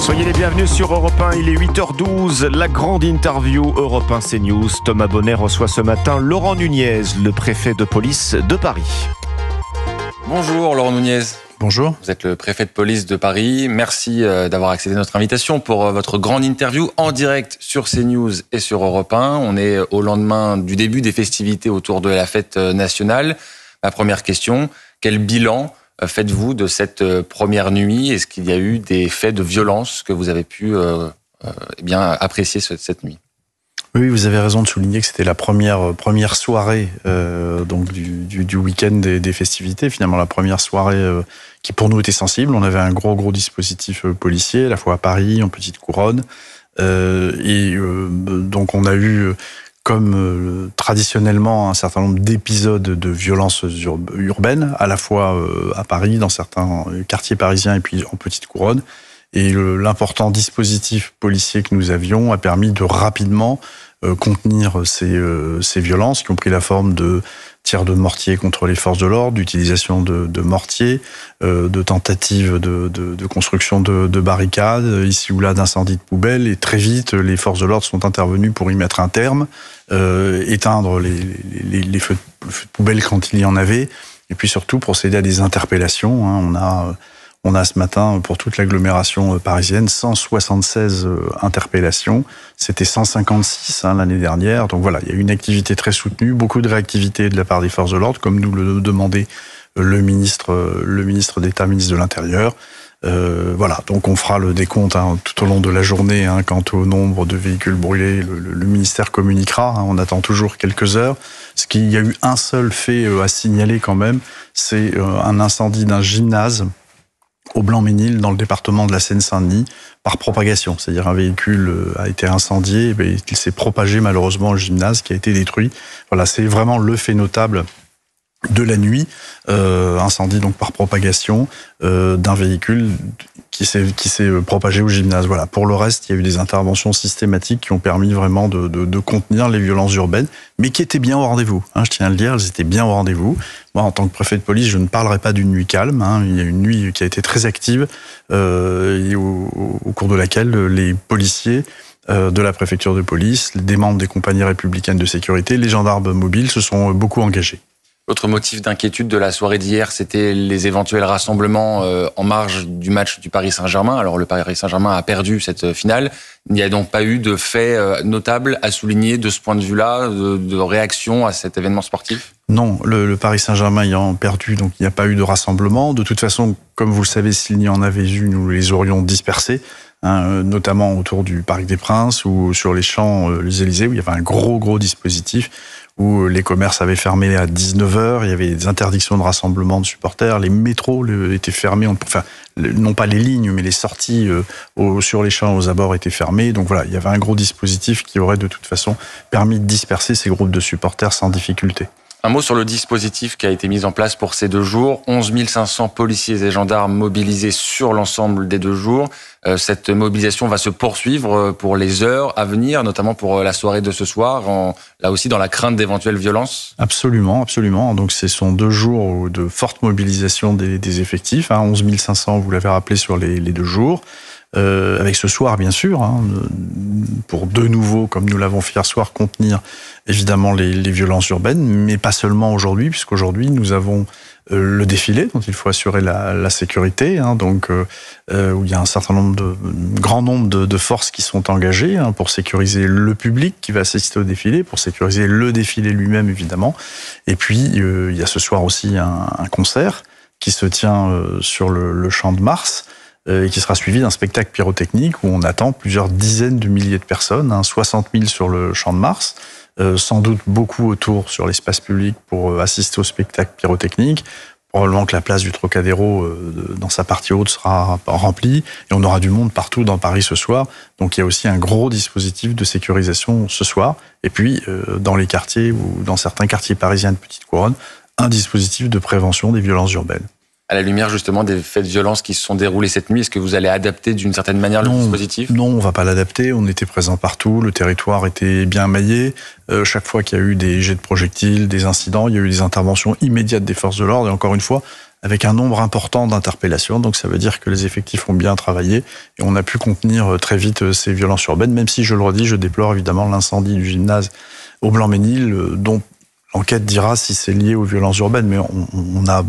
Soyez les bienvenus sur Europe 1, il est 8h12, la grande interview Europe 1 CNews. Thomas Bonnet reçoit ce matin Laurent Nunez, le préfet de police de Paris. Bonjour Laurent Nunez. Bonjour. Vous êtes le préfet de police de Paris. Merci d'avoir accepté notre invitation pour votre grande interview en direct sur CNews et sur Europe 1. On est au lendemain du début des festivités autour de la fête nationale. Ma première question, quel bilan faites-vous de cette première nuit? Est-ce qu'il y a eu des faits de violence que vous avez pu apprécier cette nuit? Oui, vous avez raison de souligner que c'était la première soirée donc du week-end des festivités. Finalement, la première soirée qui pour nous était sensible. On avait un gros dispositif policier, à la fois à Paris, en petite couronne. Donc on a eu, comme traditionnellement, un certain nombre d'épisodes de violences urbaines, à la fois à Paris, dans certains quartiers parisiens et puis en petite couronne. Et l'important dispositif policier que nous avions a permis de rapidement contenir ces violences qui ont pris la forme de tirs de mortier contre les forces de l'ordre, d'utilisation de mortiers, de tentatives de construction de barricades, ici ou là d'incendies de poubelles. Et très vite, les forces de l'ordre sont intervenues pour y mettre un terme, éteindre les feux de poubelle quand il y en avait, et puis surtout procéder à des interpellations. On a ce matin, pour toute l'agglomération parisienne, 176 interpellations. C'était 156 l'année dernière. Donc voilà, il y a eu une activité très soutenue, beaucoup de réactivité de la part des forces de l'ordre, comme nous le demandait le ministre d'État, ministre de l'Intérieur. Voilà, donc on fera le décompte tout au long de la journée. Quant au nombre de véhicules brûlés, le ministère communiquera. On attend toujours quelques heures. Ce qu'il y a eu un seul fait à signaler quand même, c'est un incendie d'un gymnase au Blanc-Ménil, dans le département de la Seine-Saint-Denis, par propagation. C'est-à-dire un véhicule a été incendié, et il s'est propagé malheureusement au gymnase, qui a été détruit. Voilà, c'est vraiment le fait notable de la nuit, incendie donc par propagation d'un véhicule qui s'est propagé au gymnase. Voilà. Pour le reste, il y a eu des interventions systématiques qui ont permis vraiment de contenir les violences urbaines, mais qui étaient bien au rendez-vous. Je tiens à le dire, elles étaient bien au rendez-vous. Moi, en tant que préfet de police, je ne parlerai pas d'une nuit calme. Il y a une nuit qui a été très active, et au cours de laquelle les policiers de la préfecture de police, des membres des compagnies républicaines de sécurité, les gendarmes mobiles se sont beaucoup engagés. Autre motif d'inquiétude de la soirée d'hier, c'était les éventuels rassemblements en marge du match du Paris Saint-Germain. Alors le Paris Saint-Germain a perdu cette finale. Il n'y a donc pas eu de faits notables à souligner de ce point de vue-là, de réaction à cet événement sportif? Non, le Paris Saint-Germain ayant perdu, donc il n'y a pas eu de rassemblement. De toute façon, comme vous le savez, s'il y en avait eu, nous les aurions dispersés. Notamment autour du Parc des Princes ou sur les champs les Élysées, où il y avait un gros dispositif, où les commerces avaient fermé à 19h, il y avait des interdictions de rassemblement de supporters, les métros étaient fermés, non pas les lignes, mais les sorties sur les champs aux abords étaient fermées. Donc voilà, il y avait un gros dispositif qui aurait de toute façon permis de disperser ces groupes de supporters sans difficulté. Un mot sur le dispositif qui a été mis en place pour ces 2 jours. 11 500 policiers et gendarmes mobilisés sur l'ensemble des 2 jours. Cette mobilisation va se poursuivre pour les heures à venir, notamment pour la soirée de ce soir, là aussi dans la crainte d'éventuelles violences. Absolument. Donc ce sont 2 jours de forte mobilisation des effectifs. 11 500, vous l'avez rappelé, sur les 2 jours. Avec ce soir, bien sûr, pour de nouveau, comme nous l'avons fait hier soir, contenir évidemment les violences urbaines, mais pas seulement aujourd'hui, puisqu'aujourd'hui nous avons le défilé dont il faut assurer la sécurité, donc où il y a grand nombre de forces qui sont engagées pour sécuriser le public qui va assister au défilé, pour sécuriser le défilé lui-même évidemment. Et puis il y a ce soir aussi un concert qui se tient sur le Champ de Mars, et qui sera suivi d'un spectacle pyrotechnique où on attend plusieurs dizaines de milliers de personnes, 60 000 sur le Champ de Mars, sans doute beaucoup autour sur l'espace public pour assister au spectacle pyrotechnique. Probablement que la place du Trocadéro, dans sa partie haute, sera remplie, et on aura du monde partout dans Paris ce soir. Donc il y a aussi un gros dispositif de sécurisation ce soir. Et puis, dans les quartiers ou dans certains quartiers parisiens de petite couronne, un dispositif de prévention des violences urbaines. À la lumière justement des faits de violence qui se sont déroulés cette nuit, est-ce que vous allez adapter d'une certaine manière le dispositif? Non, on ne va pas l'adapter. On était présent partout, le territoire était bien maillé. Chaque fois qu'il y a eu des jets de projectiles, des incidents, il y a eu des interventions immédiates des forces de l'ordre. Et encore une fois, avec un nombre important d'interpellations. Donc ça veut dire que les effectifs ont bien travaillé et on a pu contenir très vite ces violences urbaines, même si, je le redis, je déplore évidemment l'incendie du gymnase au Blanc-Ménil, dont l'enquête dira si c'est lié aux violences urbaines, mais on a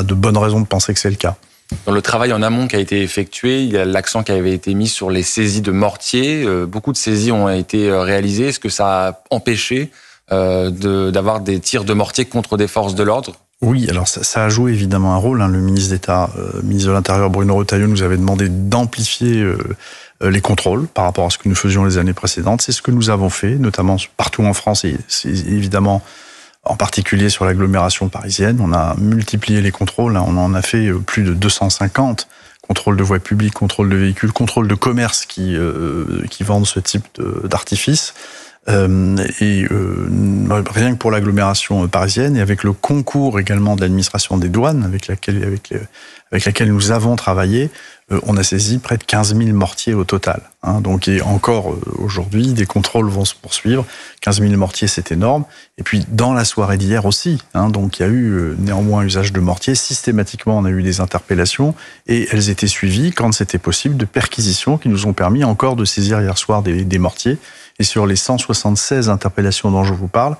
de bonnes raisons de penser que c'est le cas. Dans le travail en amont qui a été effectué, il y a l'accent qui avait été mis sur les saisies de mortiers. Beaucoup de saisies ont été réalisées. Est-ce que ça a empêché d'avoir des tirs de mortier contre des forces de l'ordre ? Oui, alors ça a joué évidemment un rôle. Le ministre d'État, ministre de l'Intérieur Bruno Retailleau, nous avait demandé d'amplifier les contrôles par rapport à ce que nous faisions les années précédentes. C'est ce que nous avons fait, notamment partout en France, et c'est évidemment en particulier sur l'agglomération parisienne. On a multiplié les contrôles, on en a fait plus de 250. Contrôle de voies publiques, contrôle de véhicules, contrôle de commerces qui vendent ce type d'artifice. Rien que pour l'agglomération parisienne, et avec le concours également de l'administration des douanes, avec laquelle nous avons travaillé, on a saisi près de 15 000 mortiers au total. Donc, et encore aujourd'hui, des contrôles vont se poursuivre. 15 000 mortiers, c'est énorme. Et puis, dans la soirée d'hier aussi, donc il y a eu néanmoins usage de mortiers. Systématiquement, on a eu des interpellations et elles étaient suivies, quand c'était possible, de perquisitions qui nous ont permis encore de saisir hier soir des mortiers. Et sur les 176 interpellations dont je vous parle,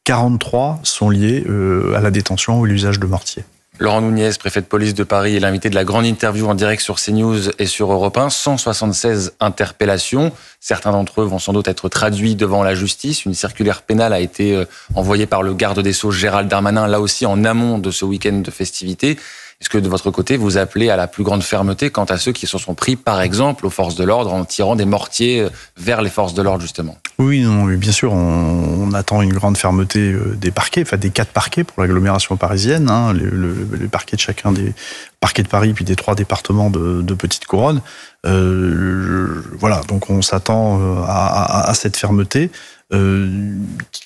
43 sont liées à la détention ou à l'usage de mortiers. Laurent Nunez, préfet de police de Paris, est l'invité de la grande interview en direct sur CNews et sur Europe 1. 176 interpellations. Certains d'entre eux vont sans doute être traduits devant la justice. Une circulaire pénale a été envoyée par le garde des Sceaux Gérald Darmanin, là aussi en amont de ce week-end de festivités. Est-ce que de votre côté, vous appelez à la plus grande fermeté quant à ceux qui se sont pris, par exemple, aux forces de l'ordre en tirant des mortiers vers les forces de l'ordre, justement ? Oui, non, bien sûr, on attend une grande fermeté des parquets, enfin des 4 parquets pour l'agglomération parisienne, le parquet de chacun des parquets de Paris, puis des 3 départements de Petite Couronne. Voilà, donc on s'attend à cette fermeté.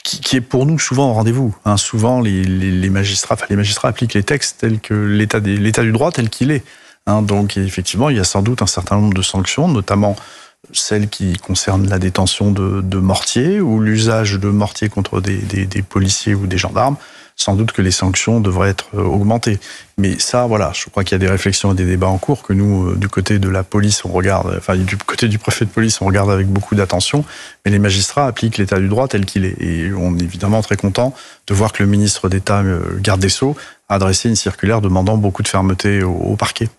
Qui est pour nous souvent au rendez-vous. Souvent, les magistrats appliquent les textes tels que l'état du droit tel qu'il est. Donc, effectivement, il y a sans doute un certain nombre de sanctions, notamment celles qui concernent la détention de mortiers ou l'usage de mortiers contre des policiers ou des gendarmes. Sans doute que les sanctions devraient être augmentées. Mais ça, voilà, je crois qu'il y a des réflexions et des débats en cours que nous, du côté de la police, on regarde, enfin, du côté du préfet de police, on regarde avec beaucoup d'attention. Mais les magistrats appliquent l'état du droit tel qu'il est. Et on est évidemment très content de voir que le ministre d'État, garde des Sceaux, a adressé une circulaire demandant beaucoup de fermeté au parquet.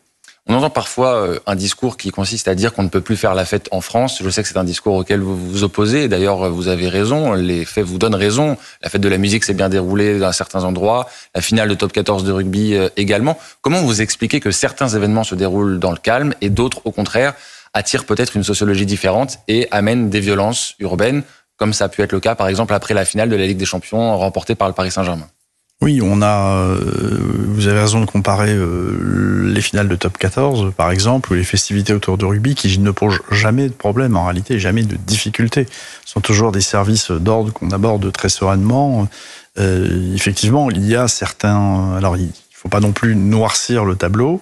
On entend parfois un discours qui consiste à dire qu'on ne peut plus faire la fête en France. Je sais que c'est un discours auquel vous vous opposez. D'ailleurs, vous avez raison. Les faits vous donnent raison. La fête de la musique s'est bien déroulée dans certains endroits. La finale de top 14 de rugby également. Comment vous expliquez que certains événements se déroulent dans le calme et d'autres, au contraire, attirent peut-être une sociologie différente et amènent des violences urbaines, comme ça a pu être le cas, par exemple, après la finale de la Ligue des Champions remportée par le Paris Saint-Germain? Oui, vous avez raison de comparer les finales de top 14, par exemple, ou les festivités autour de rugby, qui ne posent jamais de problème, en réalité, jamais de difficultés. Ce sont toujours des services d'ordre qu'on aborde très sereinement. Effectivement, il y a certains... Alors, il ne faut pas non plus noircir le tableau.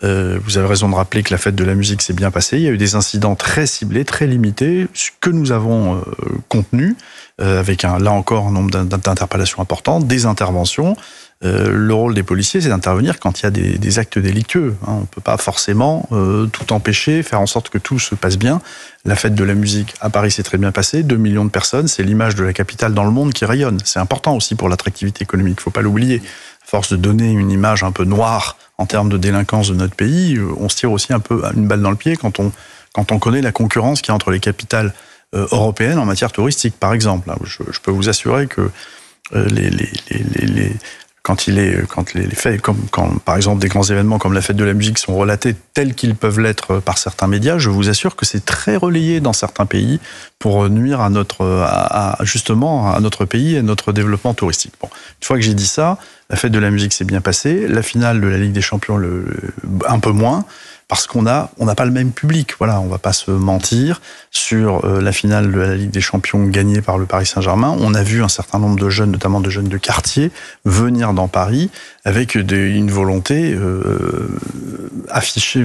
Vous avez raison de rappeler que la fête de la musique s'est bien passée. Il y a eu des incidents très ciblés, très limités, que nous avons contenus, avec là encore un nombre d'interpellations importantes, des interventions. Le rôle des policiers, c'est d'intervenir quand il y a des actes délictueux. On ne peut pas forcément tout empêcher, faire en sorte que tout se passe bien. La fête de la musique à Paris s'est très bien passée, 2 millions de personnes, c'est l'image de la capitale dans le monde qui rayonne. C'est important aussi pour l'attractivité économique, il ne faut pas l'oublier. À force de donner une image un peu noire en termes de délinquance de notre pays, on se tire aussi un peu une balle dans le pied quand on connaît la concurrence qu'il y a entre les capitales européennes en matière touristique, par exemple. Je peux vous assurer que quand les faits, quand par exemple des grands événements comme la fête de la musique sont relatés tels qu'ils peuvent l'être par certains médias, je vous assure que c'est très relayé dans certains pays pour nuire justement à notre pays et à notre développement touristique. Bon, une fois que j'ai dit ça, la fête de la musique s'est bien passée, la finale de la Ligue des Champions un peu moins, parce qu'on n'a pas le même public. Voilà, on va pas se mentir. Sur la finale de la Ligue des Champions gagnée par le Paris Saint-Germain, on a vu un certain nombre de jeunes, notamment de jeunes de quartier, venir dans Paris avec une volonté affichée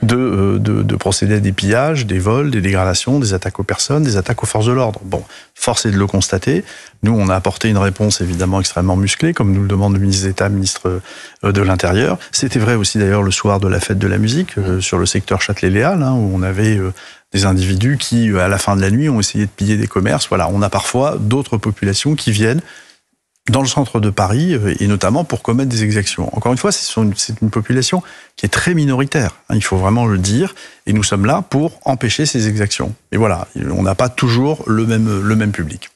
de procéder à des pillages, des vols, des dégradations, des attaques aux personnes, des attaques aux forces de l'ordre. Bon, force est de le constater. Nous, on a apporté une réponse évidemment extrêmement musclée, comme nous le demande le ministre d'État, ministre de l'Intérieur. C'était vrai aussi d'ailleurs le soir de la fête de la musique, sur le secteur Châtelet-Léal, où on avait des individus qui, à la fin de la nuit, ont essayé de piller des commerces. Voilà, on a parfois d'autres populations qui viennent dans le centre de Paris, et notamment pour commettre des exactions. Encore une fois, c'est une population qui est très minoritaire, il faut vraiment le dire, et nous sommes là pour empêcher ces exactions. Et voilà, on n'a pas toujours le même public.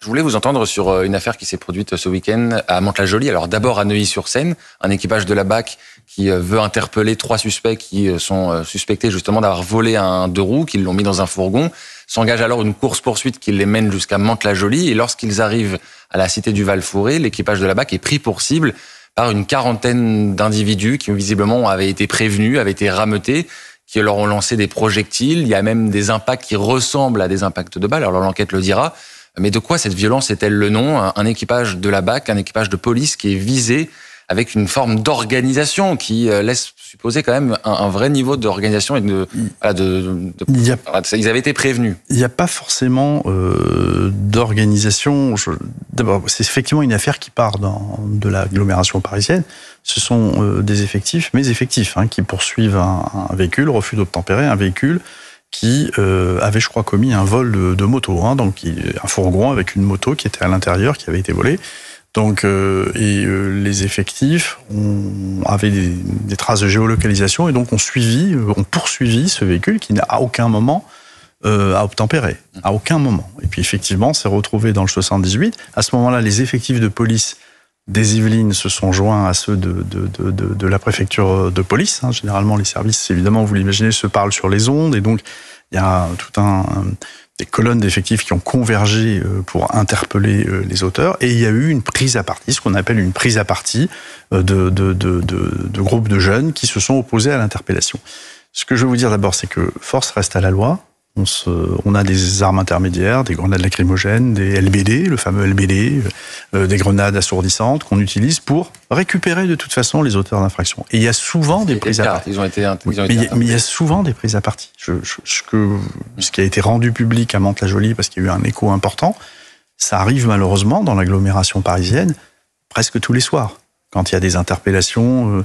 Je voulais vous entendre sur une affaire qui s'est produite ce week-end à Mantes-la-Jolie. Alors d'abord à Neuilly-sur-Seine, un équipage de la BAC qui veut interpeller 3 suspects qui sont suspectés justement d'avoir volé un 2 roues, qu'ils l'ont mis dans un fourgon. S'engage alors une course-poursuite qui les mène jusqu'à Mantes-la-Jolie. Et lorsqu'ils arrivent à la cité du Val-Fouré, l'équipage de la BAC est pris pour cible par une quarantaine d'individus qui visiblement avaient été prévenus, avaient été rameutés, qui leur ont lancé des projectiles. Il y a même des impacts qui ressemblent à des impacts de balles. Alors l'enquête le dira. Mais de quoi cette violence est-elle le nom ? Un équipage de la BAC, un équipage de police qui est visé avec une forme d'organisation qui laisse supposer quand même un vrai niveau d'organisation et ils avaient été prévenus. Il n'y a pas forcément d'organisation. D'abord, c'est effectivement une affaire qui part de l'agglomération parisienne. Ce sont des effectifs, mes effectifs, qui poursuivent un véhicule, refus d'obtempérer, un véhicule qui avait, je crois, commis un vol de moto, donc un fourgon avec une moto qui était à l'intérieur, qui avait été volée. Donc, les effectifs avaient des traces de géolocalisation et donc ont poursuivi ce véhicule qui n'a à aucun moment obtempéré, à aucun moment. Et puis effectivement, c'est retrouvé dans le 78. À ce moment-là, les effectifs de police des Yvelines se sont joints à ceux de la préfecture de police. Généralement, les services, évidemment, vous l'imaginez, se parlent sur les ondes et donc il y a des colonnes d'effectifs qui ont convergé pour interpeller les auteurs, et il y a eu une prise à partie, ce qu'on appelle une prise à partie de groupes de jeunes qui se sont opposés à l'interpellation. Ce que je veux vous dire d'abord, c'est que force reste à la loi. On a des armes intermédiaires, des grenades lacrymogènes, des LBD, le fameux LBD, des grenades assourdissantes qu'on utilise pour récupérer de toute façon les auteurs d'infractions. Et il y a souvent des prises à partie. Mais il y a souvent des prises à partie. Ce qui a été rendu public à Mantes-la-Jolie, parce qu'il y a eu un écho important, ça arrive malheureusement dans l'agglomération parisienne presque tous les soirs. Quand il y a des interpellations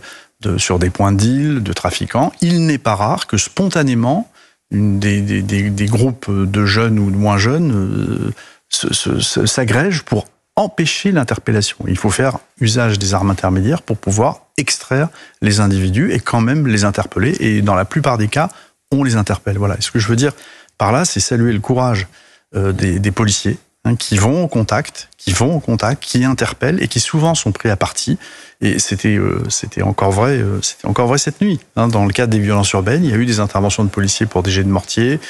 sur des points de deal, de trafiquants, il n'est pas rare que spontanément, des groupes de jeunes ou de moins jeunes s'agrègent pour empêcher l'interpellation. Il faut faire usage des armes intermédiaires pour pouvoir extraire les individus et quand même les interpeller. Et dans la plupart des cas, on les interpelle. Voilà. Et ce que je veux dire par là, c'est saluer le courage des policiers qui vont au contact, qui interpellent et qui souvent sont pris à partie. Et c'était encore vrai cette nuit. Dans le cadre des violences urbaines, il y a eu des interventions de policiers pour des jets de mortier.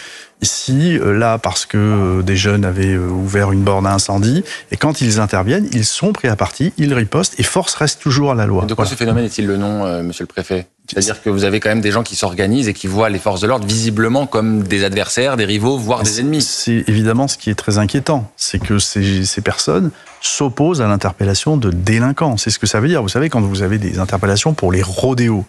Ici, là, parce que des jeunes avaient ouvert une borne à incendie. Et quand ils interviennent, ils sont pris à partie, ils ripostent, et force reste toujours à la loi. De quoi ce phénomène est-il le nom, monsieur le préfet ? C'est-à-dire que vous avez quand même des gens qui s'organisent et qui voient les forces de l'ordre visiblement comme des adversaires, des rivaux, voire des ennemis. C'est évidemment ce qui est très inquiétant. C'est que ces personnes s'opposent à l'interpellation de délinquants. C'est ce que ça veut dire. Vous savez, quand vous avez des interpellations pour les rodéos,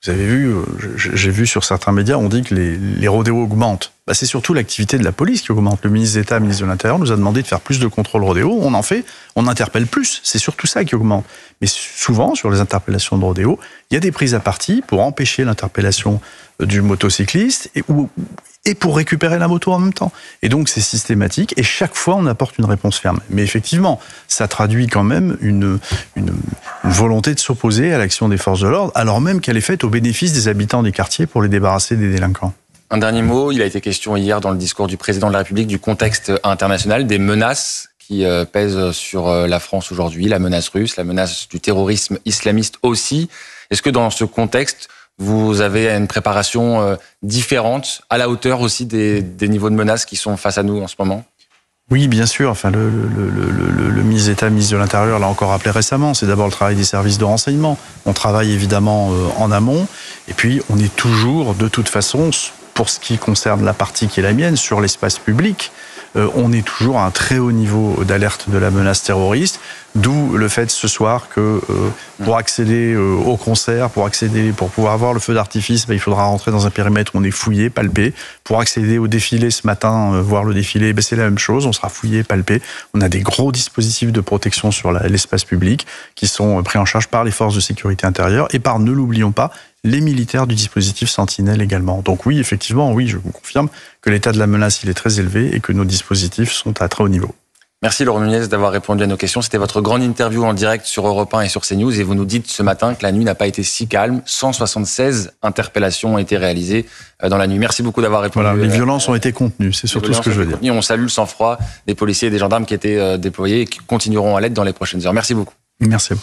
vous avez vu, j'ai vu sur certains médias, on dit que les rodéos augmentent. C'est surtout l'activité de la police qui augmente. Le ministre d'État, le ministre de l'Intérieur nous a demandé de faire plus de contrôles rodéo. On en fait, on interpelle plus. C'est surtout ça qui augmente. Mais souvent, sur les interpellations de rodéo, il y a des prises à partie pour empêcher l'interpellation du motocycliste et pour récupérer la moto en même temps. Et donc, c'est systématique. Et chaque fois, on apporte une réponse ferme. Mais effectivement, ça traduit quand même une volonté de s'opposer à l'action des forces de l'ordre, alors même qu'elle est faite au bénéfice des habitants des quartiers pour les débarrasser des délinquants. Un dernier mot, il a été question hier dans le discours du président de la République du contexte international, des menaces qui pèsent sur la France aujourd'hui, la menace russe, la menace du terrorisme islamiste aussi. Est-ce que dans ce contexte, vous avez une préparation différente, à la hauteur aussi des niveaux de menaces qui sont face à nous en ce moment ? Oui, bien sûr. Enfin, le ministre d'État, ministre de l'Intérieur l'a encore rappelé récemment. C'est d'abord le travail des services de renseignement. On travaille évidemment en amont. Et puis, on est toujours, de toute façon, pour ce qui concerne la partie qui est la mienne, sur l'espace public, on est toujours à un très haut niveau d'alerte de la menace terroriste, d'où le fait ce soir que pour accéder au concert, pour pouvoir avoir le feu d'artifice, il faudra rentrer dans un périmètre où on est fouillé, palpé. Pour accéder au défilé ce matin, voir le défilé, c'est la même chose, on sera fouillé, palpé. On a des gros dispositifs de protection sur l'espace public qui sont pris en charge par les forces de sécurité intérieure et par, ne l'oublions pas, les militaires du dispositif Sentinelle également. Donc oui, effectivement, oui, je vous confirme que l'état de la menace, il est très élevé et que nos dispositifs sont à très haut niveau. Merci Laurent Nunez d'avoir répondu à nos questions. C'était votre grande interview en direct sur Europe 1 et sur CNews. Et vous nous dites ce matin que la nuit n'a pas été si calme. 176 interpellations ont été réalisées dans la nuit. Merci beaucoup d'avoir répondu. Voilà, les violences ont été contenues, c'est surtout ce que je veux dire. On salue le sang-froid des policiers et des gendarmes qui étaient déployés et qui continueront à l'être dans les prochaines heures. Merci beaucoup. Merci à vous.